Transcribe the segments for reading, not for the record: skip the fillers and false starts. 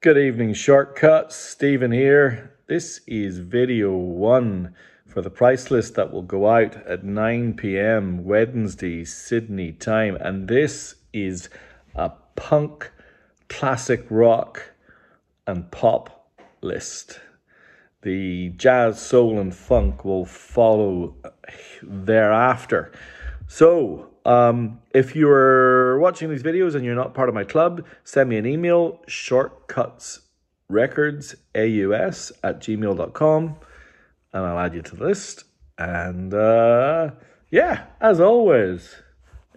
Good evening, Shortcuts. Stephen here. This is video 1 for the price list that will go out at 9 p.m. Wednesday, Sydney time. And this is a punk, classic rock and pop list. The jazz, soul and funk will follow thereafter. So, if you're watching these videos and you're not part of my club, send me an email, shortcutsrecordsaus@gmail.com, and I'll add you to the list. And yeah, as always,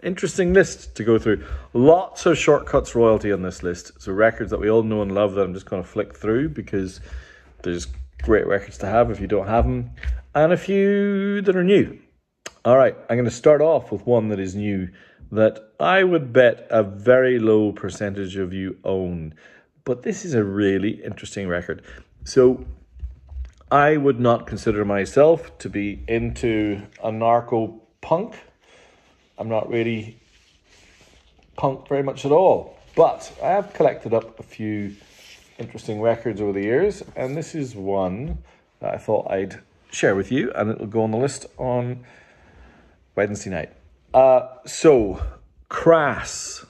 interesting list to go through. Lots of Shortcuts royalty on this list. So records that we all know and love that I'm just going to flick through because there's great records to have if you don't have them, and a few that are new. All right, I'm going to start off with one that is new that I would bet a very low percentage of you own. But this is a really interesting record. So I would not consider myself to be into anarcho-punk. I'm not really punk very much at all. But I have collected up a few interesting records over the years. And this is one that I thought I'd share with you. And it'll go on the list on Wednesday night. So, Crass,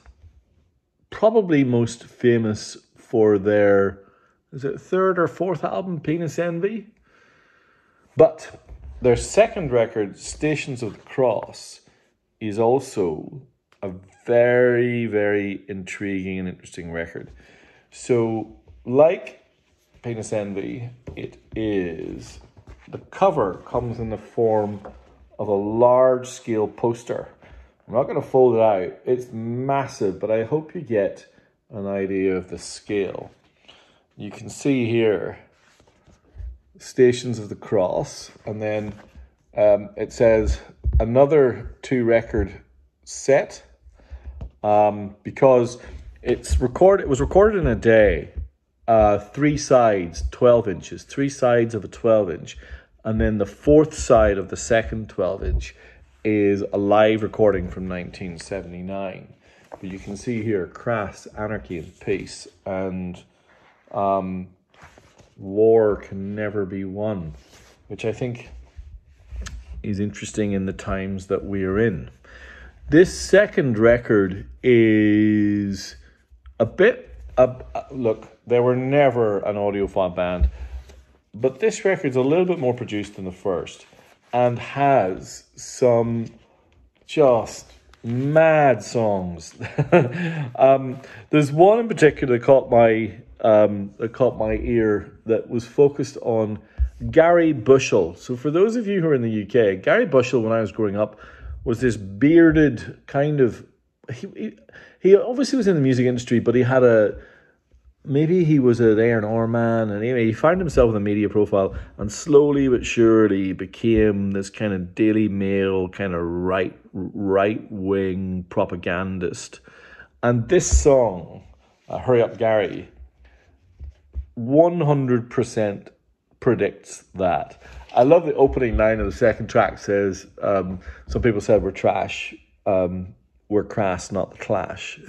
probably most famous for their, is it third or fourth album, Penis Envy? But their second record, Stations of the Cross, is also a very, very intriguing and interesting record. So, like Penis Envy, the cover comes in the form of a large-scale poster. I'm not going to fold it out. It's massive, but I hope you get an idea of the scale. You can see here, Stations of the Cross, and then it says another 2-record set, because it was recorded in a day, 3 sides, 12 inches, 3 sides of a 12-inch. And then the 4th side of the second 12-inch is a live recording from 1979. But you can see here, Crass, Anarchy and Peace, and War Can Never Be Won, which I think is interesting in the times that we are in. This second record is a bit... look, they were never an audiophile band, but this record's a little bit more produced than the first and has some just mad songs. There's one in particular that caught my ear that was focused on Gary Bushell. So for those of you who are in the UK, Gary Bushell, when I was growing up, was this bearded kind of... He obviously was in the music industry, but he had maybe he was an A&R man, and anyway, he found himself in a media profile, and slowly but surely became this kind of Daily Mail, kind of right-wing propagandist. And this song, Hurry Up Gary, 100% predicts that. I love the opening line of the second track says, some people said we're trash, we're Crass, not the Clash.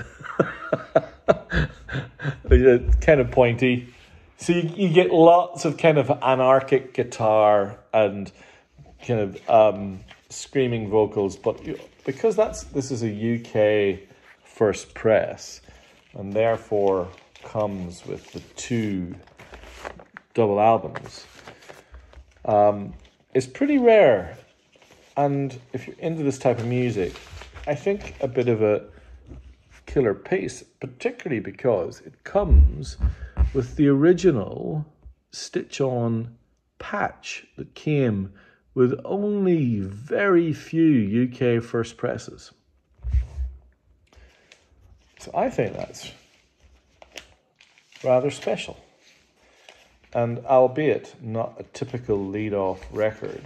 Kind of pointy. So you get lots of kind of anarchic guitar and kind of screaming vocals, but because this is a UK first press, and therefore comes with the 2 double albums, it's pretty rare. And if you're into this type of music, I think a bit of a killer piece, particularly because it comes with the original stitch-on patch that came with only very few UK first presses. So I think that's rather special. And albeit not a typical lead-off record,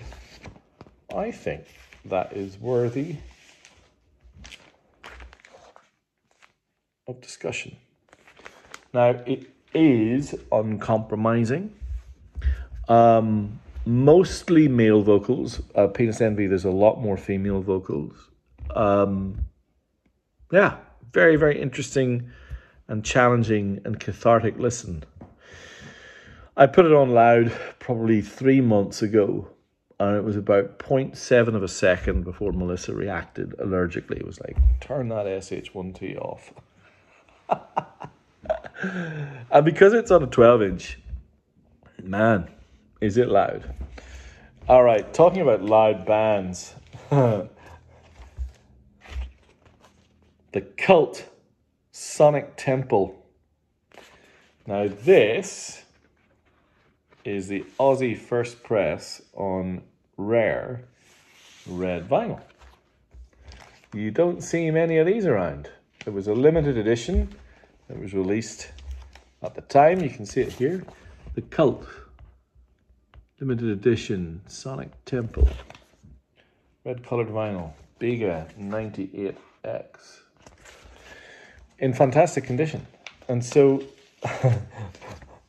I think that is worthy of discussion. Now, it is uncompromising. Mostly male vocals. Penis Envy, there's a lot more female vocals. Yeah, very, very interesting and challenging and cathartic listen. I put it on loud probably 3 months ago, and it was about 0.7 of a second before Melissa reacted allergically. It was like, turn that SH1T off. And because it's on a 12-inch, man, is it loud. All right, talking about loud bands. The Cult Sonic Temple. Now this is the Aussie first press on rare red vinyl. You don't see many of these around. It was a limited edition that was released at the time. You can see it here. The Cult limited edition Sonic Temple. Red colored vinyl. Bega 98X. In fantastic condition. And so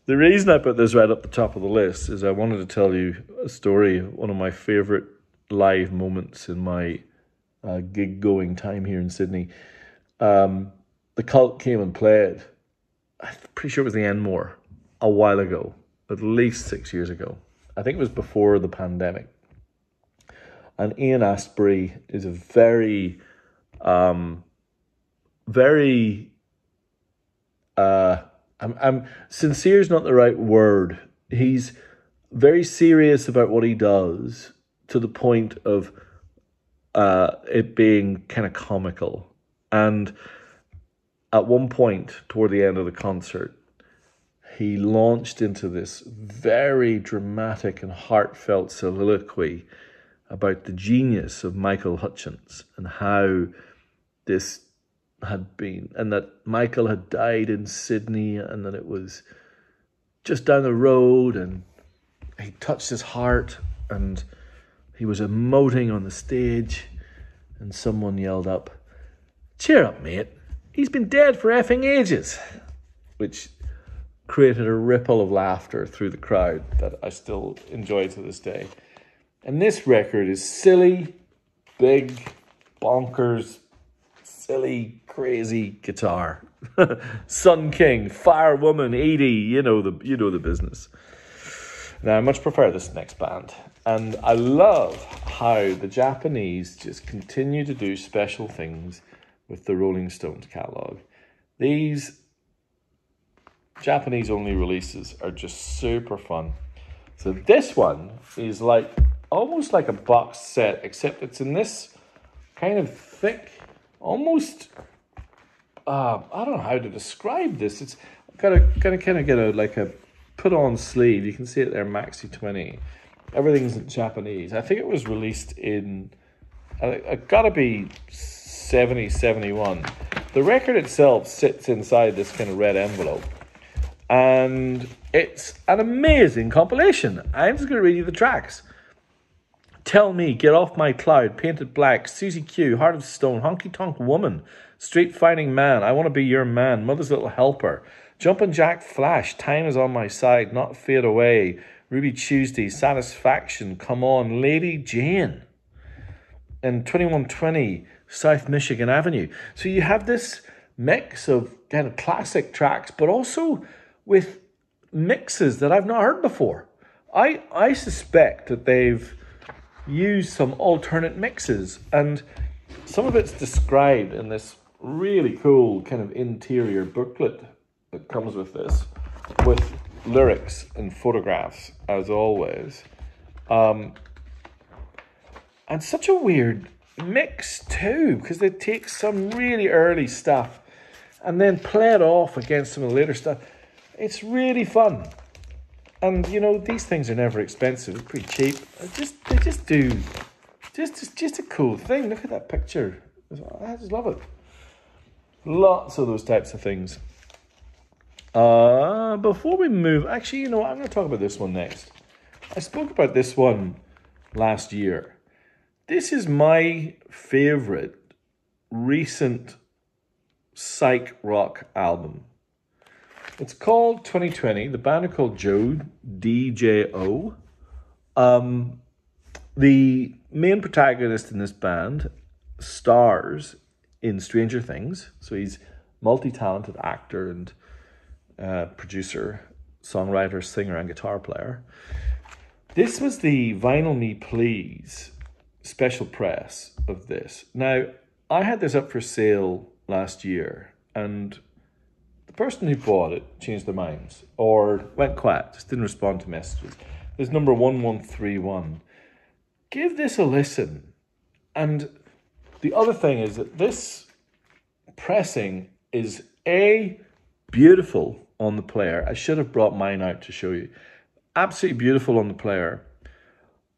the reason I put this right up the top of the list is I wanted to tell you a story, one of my favorite live moments in my gig going time here in Sydney. The Cult came and played, I'm pretty sure it was the Enmore, a while ago, at least 6 years ago. I think it was before the pandemic. And Ian Astbury is a very I'm sincere is not the right word. He's very serious about what he does to the point of it being kind of comical. And at one point toward the end of the concert, he launched into this very dramatic and heartfelt soliloquy about the genius of Michael Hutchence and how this had been, and that Michael had died in Sydney, and that it was just down the road, and he touched his heart, and he was emoting on the stage, and someone yelled up, "Cheer up, mate. He's been dead for effing ages," which created a ripple of laughter through the crowd that I still enjoy to this day. And this record is silly, big, bonkers, silly, crazy guitar. Sun King, Firewoman, Edie, you know the business. Now, I much prefer this next band. And I love how the Japanese just continue to do special things with the Rolling Stones catalog. These Japanese-only releases are just super fun. So this one is like almost like a box set, except it's in this kind of thick, almost, I don't know how to describe this. It's got a kind of get a put-on sleeve. You can see it there, Maxi 20. Everything's in Japanese. I think it was released in, it gotta be 70, 71. The record itself sits inside this kind of red envelope. And it's an amazing compilation. I'm just going to read you the tracks. Tell Me, Get Off My Cloud, Painted Black, Susie Q, Heart of Stone, Honky Tonk Woman, Street Fighting Man, I Want to Be Your Man, Mother's Little Helper, Jumpin' Jack Flash, Time Is On My Side, Not Fade Away, Ruby Tuesday, Satisfaction, Come On, Lady Jane, and 2120, South Michigan Avenue. So you have this mix of kind of classic tracks, but also with mixes that I've not heard before. I suspect that they've used some alternate mixes, and some of it's described in this really cool kind of interior booklet that comes with this, with lyrics and photographs, as always. And such a weird mix too, because they take some really early stuff and then play it off against some of the later stuff. It's really fun. And, you know, these things are never expensive. It's pretty cheap. They just do. Just a cool thing. Look at that picture. I just love it. Lots of those types of things. Before we move, actually, you know what? I'm going to talk about this one next. I spoke about this one last year. This is my favorite recent psych rock album. It's called 2020. The band are called Joe, DJO. The main protagonist in this band stars in Stranger Things. So he's multi-talented actor and producer. songwriter, singer, and guitar player. This was the Vinyl Me Please special press of this. Now, I had this up for sale last year, and the person who bought it changed their minds or went quiet, just didn't respond to messages. There's number 1131. Give this a listen. And the other thing is that this pressing is beautiful on the player. I should have brought mine out to show you. Absolutely beautiful on the player.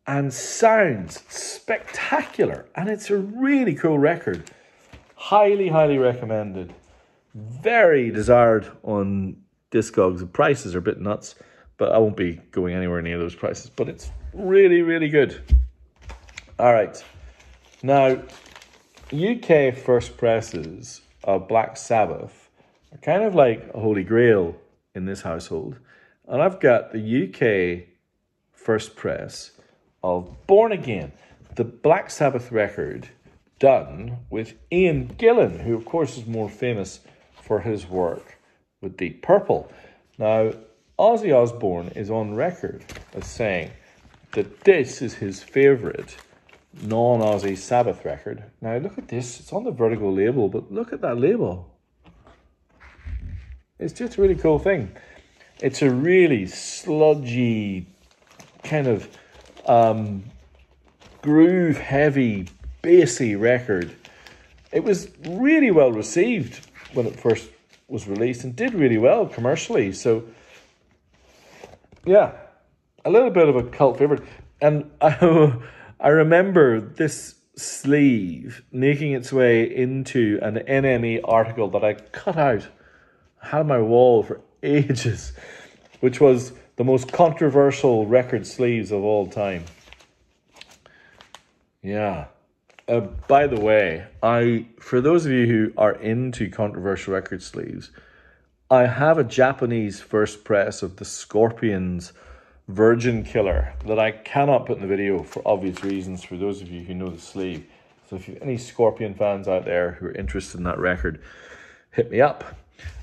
And sounds spectacular. And it's a really cool record. Highly, highly recommended. Very desired on Discogs. The prices are a bit nuts, but I won't be going anywhere near those prices. But it's really, really good. All right. Now, UK first presses of Black Sabbath are kind of like a holy grail in this household. And I've got the UK first press of Born Again, the Black Sabbath record done with Ian Gillan, who of course is more famous for his work with Deep Purple. Now, Ozzy Osbourne is on record as saying that this is his favourite non-Ozzy Sabbath record. Now look at this, it's on the Vertigo label, but look at that label. It's just a really cool thing. It's a really sludgy, kind of groove heavy, bassy record. It was really well received when it first was released and did really well commercially. So yeah, a little bit of a cult favorite. And I remember this sleeve making its way into an NME article that I cut out, had on my wall for ages, which was the most controversial record sleeves of all time. Yeah. By the way, for those of you who are into controversial record sleeves, I have a Japanese first press of the Scorpions Virgin Killer that I cannot put in the video for obvious reasons for those of you who know the sleeve. So if you have any Scorpion fans out there who are interested in that record, hit me up.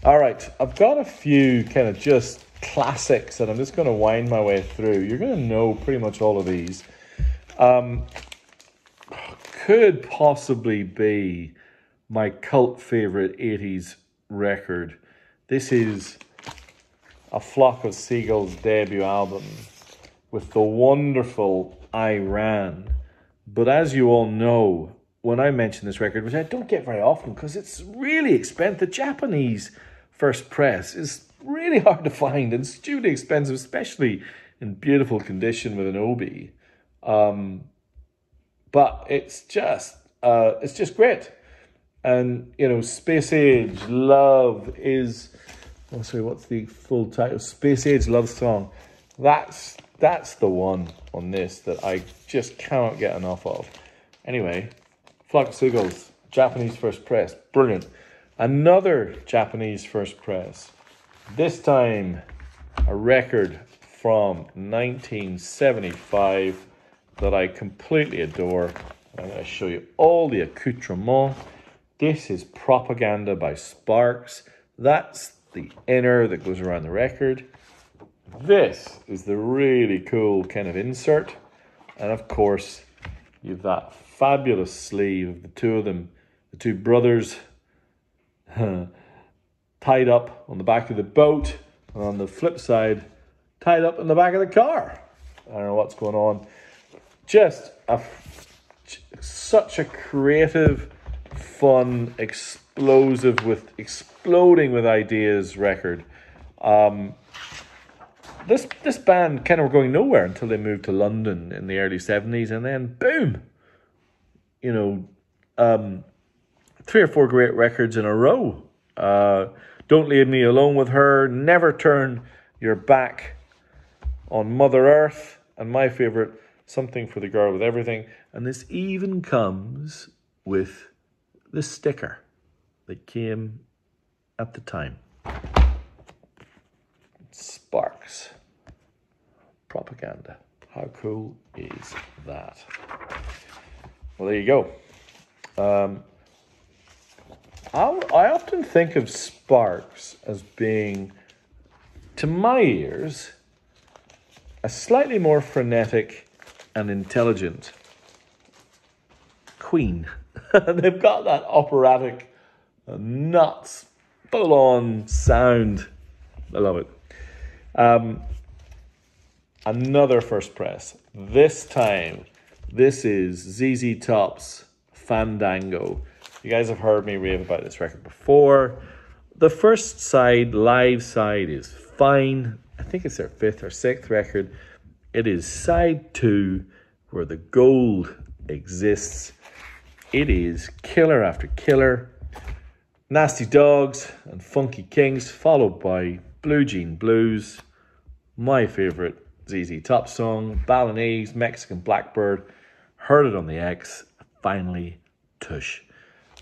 All right, I've got a few kind of just classics that I'm just going to wind my way through. You're going to know pretty much all of these. Could possibly be my cult favorite 80s record. This is A Flock of Seagulls' debut album with the wonderful I Ran. But as you all know, when I mention this record, which I don't get very often because it's really expensive, the Japanese first press is really hard to find and stupidly expensive, especially in beautiful condition with an obi. But it's just great. And, you know, Space Age Love is... Oh, sorry, what's the full title? Space Age Love Song. That's the one on this that I just cannot get enough of. Anyway, Flock of Seagulls, Japanese first press. Brilliant. Another Japanese first press. This time, a record from 1975 that I completely adore. I'm going to show you all the accoutrements. This is Propaganda by Sparks. That's the inner that goes around the record. This is the really cool kind of insert. And of course, you've that fabulous sleeve of the two of them, the two brothers, tied up on the back of the boat, and on the flip side, tied up in the back of the car. I don't know what's going on. Just such a creative, fun, exploding with ideas record. This band kind of were going nowhere until they moved to London in the early 70s, and then boom, you know, 3 or 4 great records in a row. Don't Leave Me Alone with Her, Never Turn Your Back on Mother Earth, and my favorite, Something for the Girl with Everything. And this even comes with the sticker that came at the time. Sparks. Propaganda. How cool is that? Well, there you go. I often think of Sparks as being to my ears, a slightly more frenetic and intelligent Queen. They've got that operatic, nuts, full-on sound. I love it. Another first press. This time, this is ZZ Top's Fandango. You guys have heard me rave about this record before. The first side, live side, is fine. I think it's their 5th or 6th record. It is side 2, where the gold exists. It is killer after killer. Nasty Dogs and Funky Kings, followed by Blue Jean Blues, my favourite ZZ Top song, Balinese, Mexican Blackbird, Heard It on the X, finally Tush.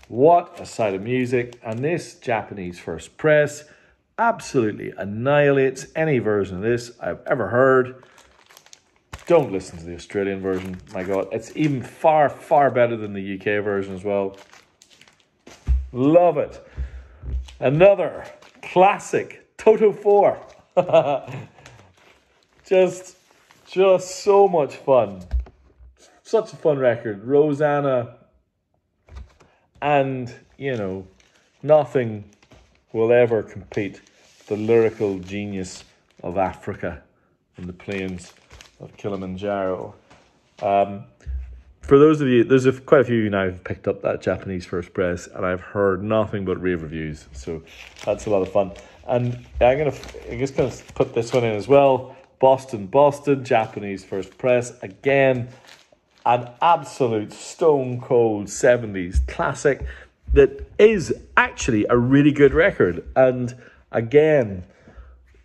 What a side of music, and this Japanese first press absolutely annihilates any version of this I've ever heard. Don't listen to the Australian version, my God. It's even far, far better than the UK version as well. Love it. Another classic, Toto 4. Just so much fun. Such a fun record. Rosanna, and, you know, nothing will ever compete the lyrical genius of Africa and the plains of Kilimanjaro. For those of you, there's quite a few of you now who've picked up that Japanese first press, and I've heard nothing but rave reviews, so that's a lot of fun. And I'm just gonna put this one in as well. Boston, Japanese first press. Again, an absolute stone cold 70s classic that is actually a really good record. And again,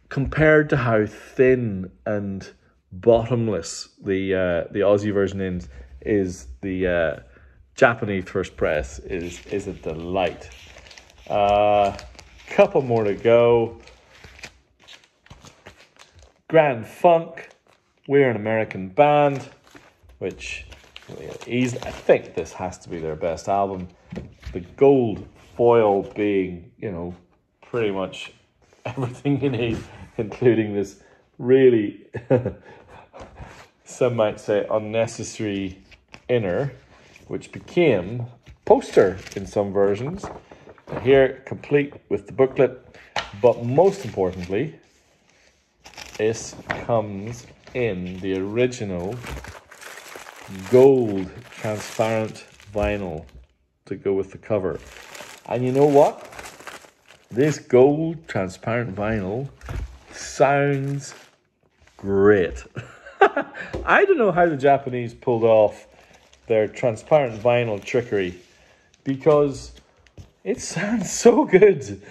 compared to how thin and bottomless the Aussie version is the Japanese first press is a delight. Couple more to go. Grand Funk, We're an American Band, which I think this has to be their best album. The gold foil being, you know, pretty much everything you need, including this really, some might say, unnecessary inner, which became poster in some versions. Here, complete with the booklet, but most importantly, this comes in the original gold transparent vinyl to go with the cover. And you know what? This gold transparent vinyl sounds great. I don't know how the Japanese pulled off their transparent vinyl trickery, because it sounds so good.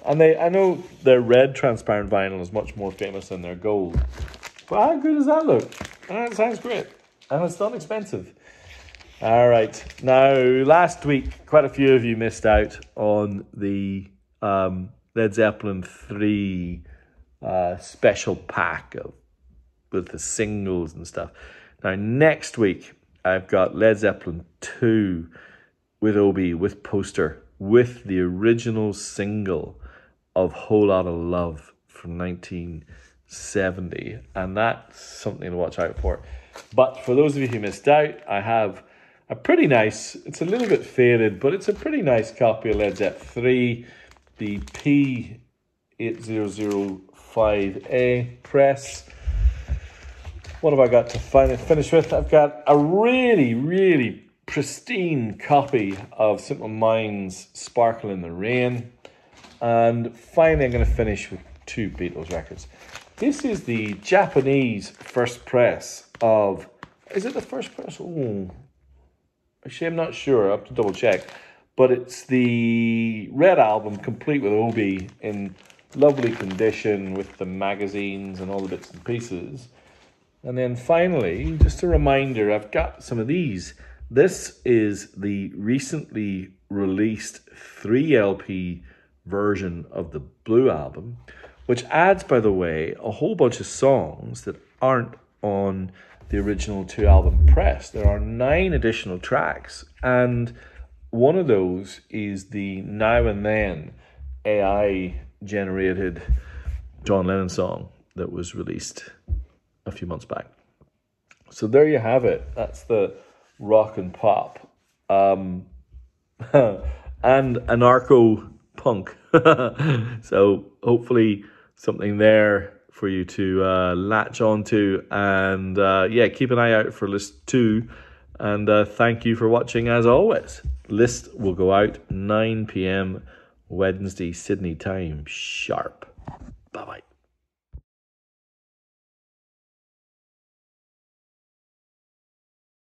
And I know their red transparent vinyl is much more famous than their gold. But how good does that look? It sounds great. And it's not expensive. All right. Now, last week, quite a few of you missed out on the Led Zeppelin 3 special pack with the singles and stuff. Now, next week, I've got Led Zeppelin 2 with Obi, with poster, with the original single of Whole Lotta Love from 1970. And that's something to watch out for. But for those of you who missed out, I have a pretty nice, it's a little bit faded, but it's a pretty nice copy of Led Zeppelin 3, the P8005A press. What have I got to finish with? I've got a really, really pristine copy of Simple Minds' Sparkle in the Rain. And finally, I'm going to finish with 2 Beatles records. This is the Japanese first press of... Is it the first press? Oh, actually, I'm not sure. I have to double check. But it's the Red Album, complete with Obi, in lovely condition with the magazines and all the bits and pieces. And then finally, just a reminder, I've got some of these. This is the recently released 3LP version of the Blue Album, which adds, by the way, a whole bunch of songs that aren't on the original 2-album press. There are 9 additional tracks, and one of those is the Now and Then AI-generated John Lennon song that was released a few months back. So there you have it. That's the rock and pop. And anarcho punk. So hopefully something there for you to latch onto. And yeah, keep an eye out for list 2. And thank you for watching as always. List will go out 9 p.m. Wednesday Sydney time sharp. Bye-bye.